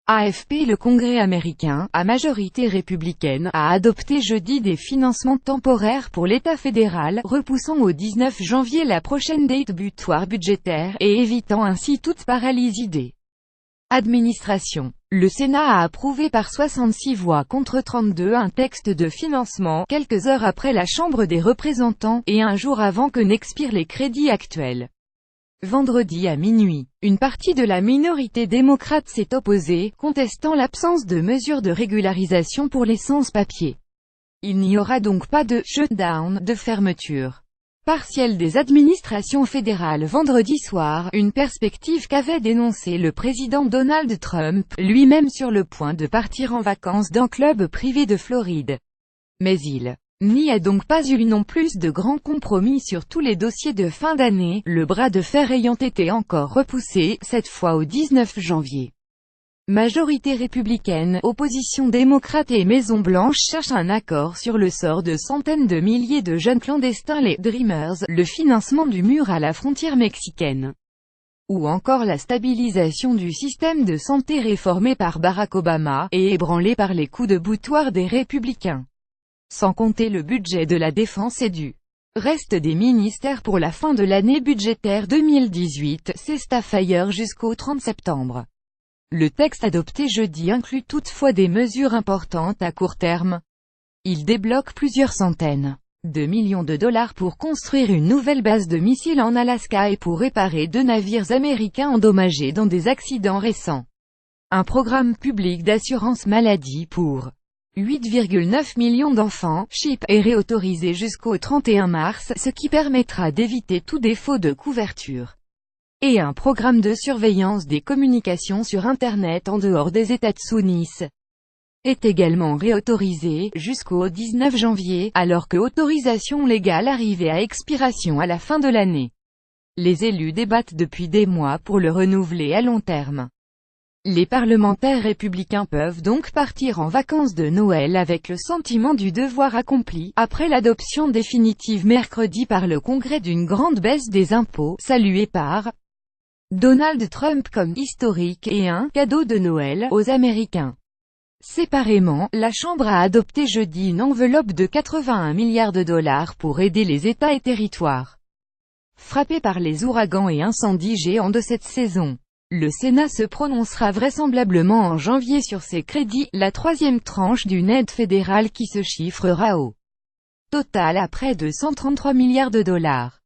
AFP. Le Congrès américain, à majorité républicaine, a adopté jeudi des financements temporaires pour l'État fédéral, repoussant au 19 janvier la prochaine date butoir budgétaire, et évitant ainsi toute paralysie des administrations. Le Sénat a approuvé par 66 voix contre 32 un texte de financement, quelques heures après la Chambre des représentants, et un jour avant que n'expirent les crédits actuels. Vendredi à minuit, une partie de la minorité démocrate s'est opposée, contestant l'absence de mesures de régularisation pour les sans-papiers. Il n'y aura donc pas de « shutdown » de fermeture partielle des administrations fédérales vendredi soir, une perspective qu'avait dénoncée le président Donald Trump, lui-même sur le point de partir en vacances d'un club privé de Floride. Mais il n'y a donc pas eu non plus de grands compromis sur tous les dossiers de fin d'année, le bras de fer ayant été encore repoussé, cette fois au 19 janvier. Majorité républicaine, opposition démocrate et Maison-Blanche cherchent un accord sur le sort de centaines de milliers de jeunes clandestins, les Dreamers, le financement du mur à la frontière mexicaine, ou encore la stabilisation du système de santé réformé par Barack Obama, et ébranlé par les coups de boutoir des républicains. Sans compter le budget de la défense et du reste des ministères pour la fin de l'année budgétaire 2018, c'est staff ailleurs jusqu'au 30 septembre. Le texte adopté jeudi inclut toutefois des mesures importantes à court terme. Il débloque plusieurs centaines de millions de dollars pour construire une nouvelle base de missiles en Alaska et pour réparer 2 navires américains endommagés dans des accidents récents. Un programme public d'assurance maladie pour 8,9 millions d'enfants, CHIP, est réautorisé jusqu'au 31 mars, ce qui permettra d'éviter tout défaut de couverture. Et un programme de surveillance des communications sur Internet en dehors des États-Unis est également réautorisé, jusqu'au 19 janvier, alors que autorisation légale arrivait à expiration à la fin de l'année. Les élus débattent depuis des mois pour le renouveler à long terme. Les parlementaires républicains peuvent donc partir en vacances de Noël avec le sentiment du devoir accompli, après l'adoption définitive mercredi par le Congrès d'une grande baisse des impôts, saluée par Donald Trump comme historique et un « cadeau de Noël » aux Américains. Séparément, la Chambre a adopté jeudi une enveloppe de 81 milliards de dollars pour aider les États et territoires frappés par les ouragans et incendies géants de cette saison. Le Sénat se prononcera vraisemblablement en janvier sur ces crédits, la 3e tranche d'une aide fédérale qui se chiffrera au total à près de 133 milliards de dollars.